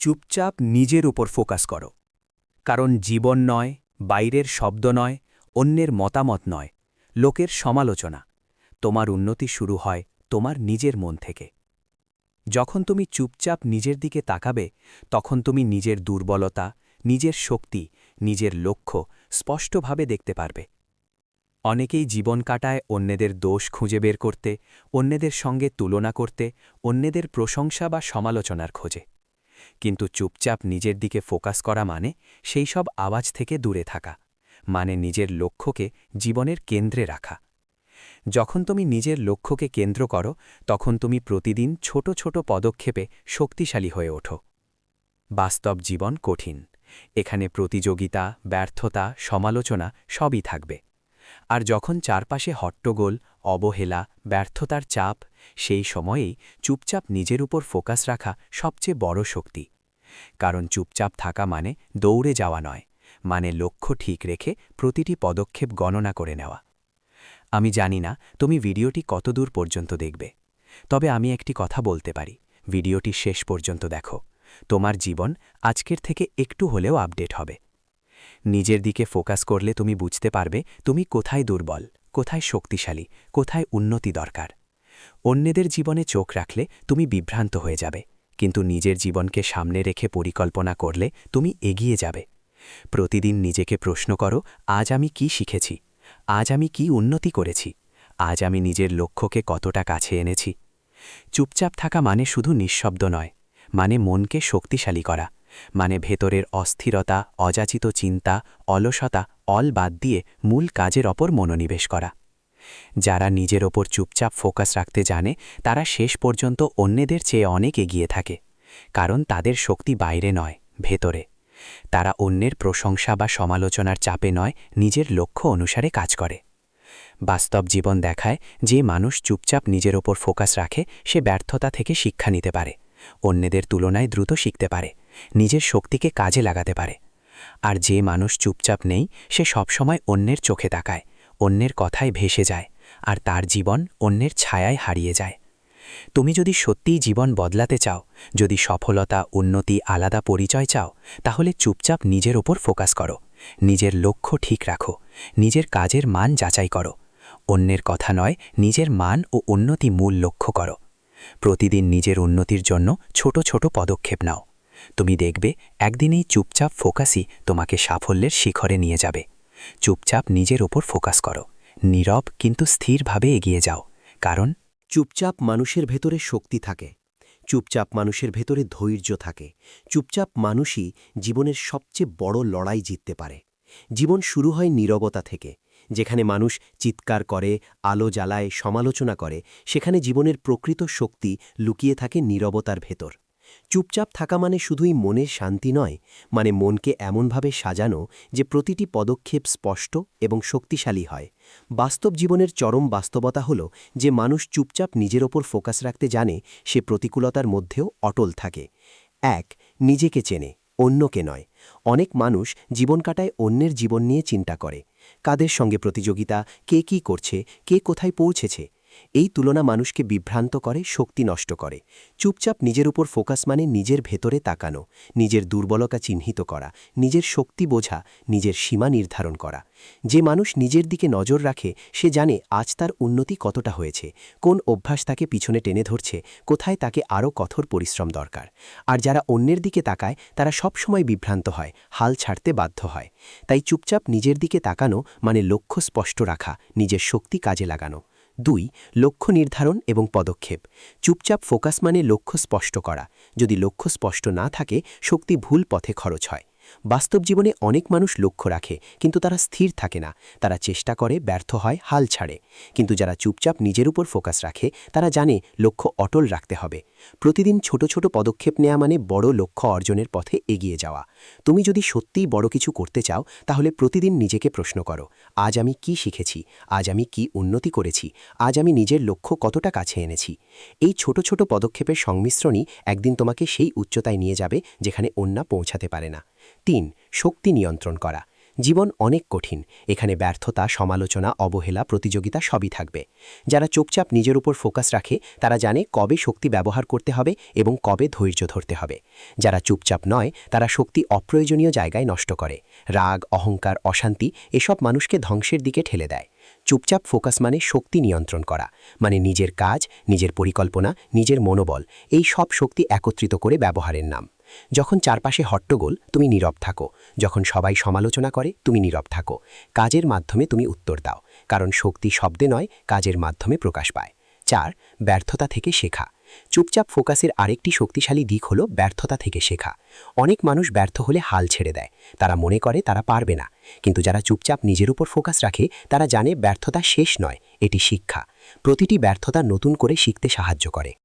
চুপচাপ নিজের উপর ফোকাস করো। কারণ জীবন নয়, বাইরের শব্দ নয়, অন্যের মতামত নয়, লোকের সমালোচনা। তোমার উন্নতি শুরু হয় তোমার নিজের মন থেকে। যখন তুমি চুপচাপ নিজের দিকে তাকাবে, তখন তুমি নিজের দুর্বলতা, নিজের শক্তি, নিজের লক্ষ্য স্পষ্টভাবে দেখতে পারবে। অনেকেই জীবন কাটায় অন্যদের দোষ খুঁজে বের করতে, অন্যদের সঙ্গে তুলনা করতে, অন্যদের প্রশংসা বা সমালোচনার খোঁজে। কিন্তু চুপচাপ নিজের দিকে ফোকাস করা মানে সেই সব আওয়াজ থেকে দূরে থাকা, মানে নিজের লক্ষ্যকে জীবনের কেন্দ্রে রাখা। যখন তুমি নিজের লক্ষ্যকে কেন্দ্র করো, তখন তুমি প্রতিদিন ছোট ছোট পদক্ষেপে শক্তিশালী হয়ে ওঠো। বাস্তব জীবন কঠিন। এখানে প্রতিযোগিতা, ব্যর্থতা, সমালোচনা সবই থাকবে। আর যখন চারপাশে হট্টগোল, অবহেলা, ব্যর্থতার চাপ, সেই সময়েই চুপচাপ নিজের উপর ফোকাস রাখা সবচেয়ে বড় শক্তি। কারণ চুপচাপ থাকা মানে দৌড়ে যাওয়া নয়, মানে লক্ষ্য ঠিক রেখে প্রতিটি পদক্ষেপ গণনা করে নেওয়া। আমি জানি না তুমি ভিডিওটি কতদূর পর্যন্ত দেখবে, তবে আমি একটি কথা বলতে পারি, ভিডিওটি শেষ পর্যন্ত দেখো। তোমার জীবন আজকের থেকে একটু হলেও আপডেট হবে। নিজের দিকে ফোকাস করলে তুমি বুঝতে পারবে তুমি কোথায় দুর্বল, কোথায় শক্তিশালী, কোথায় উন্নতি দরকার। অন্যদের জীবনে চোখ রাখলে তুমি বিভ্রান্ত হয়ে যাবে, কিন্তু নিজের জীবনকে সামনে রেখে পরিকল্পনা করলে তুমি এগিয়ে যাবে। প্রতিদিন নিজেকে প্রশ্ন করো, আজ আমি কি শিখেছি? আজ আমি কি উন্নতি করেছি? আজ আমি নিজের লক্ষ্যকে কতটা কাছে এনেছি? চুপচাপ থাকা মানে শুধু নিঃশব্দ নয়, মানে মনকে শক্তিশালী করা, মানে ভেতরের অস্থিরতা, অযাচিত চিন্তা, অলসতা বাদ দিয়ে মূল কাজের ওপর মনোনিবেশ করা। যারা নিজের ওপর চুপচাপ ফোকাস রাখতে জানে, তারা শেষ পর্যন্ত অন্যদের চেয়ে অনেক এগিয়ে থাকে। কারণ তাদের শক্তি বাইরে নয়, ভেতরে। তারা অন্যের প্রশংসা বা সমালোচনার চাপে নয়, নিজের লক্ষ্য অনুসারে কাজ করে। বাস্তব জীবন দেখায় যে মানুষ চুপচাপ নিজের ওপর ফোকাস রাখে, সে ব্যর্থতা থেকে শিক্ষা নিতে পারে, অন্যদের তুলনায় দ্রুত শিখতে পারে, নিজের শক্তিকে কাজে লাগাতে পারে। আর যে মানুষ চুপচাপ নেই, সে সবসময় অন্যের চোখে তাকায়, অন্যের কথায় ভেসে যায়, আর তার জীবন অন্যের ছায়ায় হারিয়ে যায়। তুমি যদি সত্যিই জীবন বদলাতে চাও, যদি সফলতা, উন্নতি, আলাদা পরিচয় চাও, তাহলে চুপচাপ নিজের ওপর ফোকাস করো, নিজের লক্ষ্য ঠিক রাখো, নিজের কাজের মান যাচাই করো। অন্যের কথা নয়, নিজের মান ও উন্নতি মূল লক্ষ্য করো। প্রতিদিন নিজের উন্নতির জন্য ছোট ছোট পদক্ষেপ নাও। তুমি দেখবে একদিন এই চুপচাপ ফোকাসই তোমাকে সাফল্যের শিখরে নিয়ে যাবে। চুপচাপ নিজের ওপর ফোকাস করো, নীরব কিন্তু স্থিরভাবে এগিয়ে যাও। কারণ চুপচাপ মানুষের ভেতরে শক্তি থাকে, চুপচাপ মানুষের ভেতরে ধৈর্য থাকে, চুপচাপ মানুষই জীবনের সবচেয়ে বড় লড়াই জিততে পারে। জীবন শুরু হয় নীরবতা থেকে। যেখানে মানুষ চিৎকার করে, আলো জ্বালায়, সমালোচনা করে, সেখানে জীবনের প্রকৃত শক্তি লুকিয়ে থাকে নীরবতার ভেতর। চুপচাপ থাকা মানে শুধুই মনের শান্তি নয়, মানে মনকে এমনভাবে সাজানো যে প্রতিটি পদক্ষেপ স্পষ্ট এবং শক্তিশালী হয়। বাস্তব জীবনের চরম বাস্তবতা হল যে মানুষ চুপচাপ নিজের ওপর ফোকাস রাখতে জানে, সে প্রতিকূলতার মধ্যেও অটল থাকে। ১. নিজেকে চেনে, অন্যকে নয়। অনেক মানুষ জীবন কাটায় অন্যের জীবন নিয়ে চিন্তা করে। কাদের সঙ্গে প্রতিযোগিতা, কে কি করছে, কে কোথায় পৌঁছেছে। এই তুলনা মানুষকে বিভ্রান্ত করে, শক্তি নষ্ট করে। চুপচাপ নিজের উপর ফোকাস মানে নিজের ভেতরে তাকানো, নিজের দুর্বলতা চিহ্নিত করা, নিজের শক্তি বোঝা, নিজের সীমা নির্ধারণ করা। যে মানুষ নিজের দিকে নজর রাখে, সে জানে আজ তার উন্নতি কতটা হয়েছে, কোন অভ্যাস তাকে পিছনে টেনে ধরছে, কোথায় তাকে আরও কঠোর পরিশ্রম দরকার। আর যারা অন্যের দিকে তাকায়, তারা সবসময় বিভ্রান্ত হয়, হাল ছাড়তে বাধ্য হয়। তাই চুপচাপ নিজের দিকে তাকানো মানে লক্ষ্য স্পষ্ট রাখা, নিজের শক্তি কাজে লাগানো। ২. লক্ষ্য নির্ধারণ এবং পদক্ষেপ। চুপচাপ ফোকাস মানে লক্ষ্য স্পষ্ট করা। যদি লক্ষ্য স্পষ্ট না থাকে, শক্তি ভুল পথে খরচ হয়। বাস্তব জীবনে অনেক মানুষ লক্ষ্য রাখে, কিন্তু তারা স্থির থাকে না। তারা চেষ্টা করে, ব্যর্থ হয়, হাল ছাড়ে। কিন্তু যারা চুপচাপ নিজের উপর ফোকাস রাখে, তারা জানে লক্ষ্য অটল রাখতে হবে। প্রতিদিন ছোট ছোট পদক্ষেপ নেওয়া মানে বড় লক্ষ্য অর্জনের পথে এগিয়ে যাওয়া। তুমি যদি সত্যিই বড় কিছু করতে চাও, তাহলে প্রতিদিন নিজেকে প্রশ্ন করো, আজ আমি কি শিখেছি? আজ আমি কি উন্নতি করেছি? আজ আমি নিজের লক্ষ্য কতটা কাছে এনেছি? এই ছোট ছোট পদক্ষেপের সংমিশ্রণই একদিন তোমাকে সেই উচ্চতায় নিয়ে যাবে যেখানে অন্য পৌঁছাতে পারে না। ৩. শক্তি নিয়ন্ত্রণ করা। জীবন অনেক কঠিন, এখানে ব্যর্থতা, সমালোচনা, অবহেলা, প্রতিযোগিতা সবই থাকবে। যারা চুপচাপ নিজের উপর ফোকাস রাখে তারা জানে কবে শক্তি ব্যবহার করতে হবে এবং কবে ধৈর্য ধরতে হবে। যারা চুপচাপ নয় তারা শক্তি অপ্রয়োজনীয় জায়গায় নষ্ট করে। রাগ, অহংকার, অশান্তি এসব মানুষকে ধ্বংসের দিকে ঠেলে দেয়। চুপচাপ ফোকাস মানে শক্তি নিয়ন্ত্রণ করা, মানে নিজের কাজ, নিজের পরিকল্পনা, নিজের মনোবল এই সব শক্তি একত্রিত করে ব্যবহারের নাম। যখন চারপাশে হট্টগোল তুমি নীরব থাকো, যখন সবাই সমালোচনা করে তুমি নীরব থাকো। কাজের মাধ্যমে তুমি উত্তর দাও, কারণ শক্তি শব্দে নয় কাজের মাধ্যমে প্রকাশ পায়। 4. ব্যর্থতা থেকে শেখা। চুপচাপ ফোকাসের আরেকটি শক্তিশালী দিক হলো ব্যর্থতা থেকে শেখা। অনেক মানুষ ব্যর্থ হলে হাল ছেড়ে দেয়, তারা মনে করে তারা পারবে না। কিন্তু যারা চুপচাপ নিজের উপর ফোকাস রাখে তারা জানে ব্যর্থতা শেষ নয়, এটি শিক্ষা। প্রতিটি ব্যর্থতা নতুন করে শিখতে সাহায্য করে।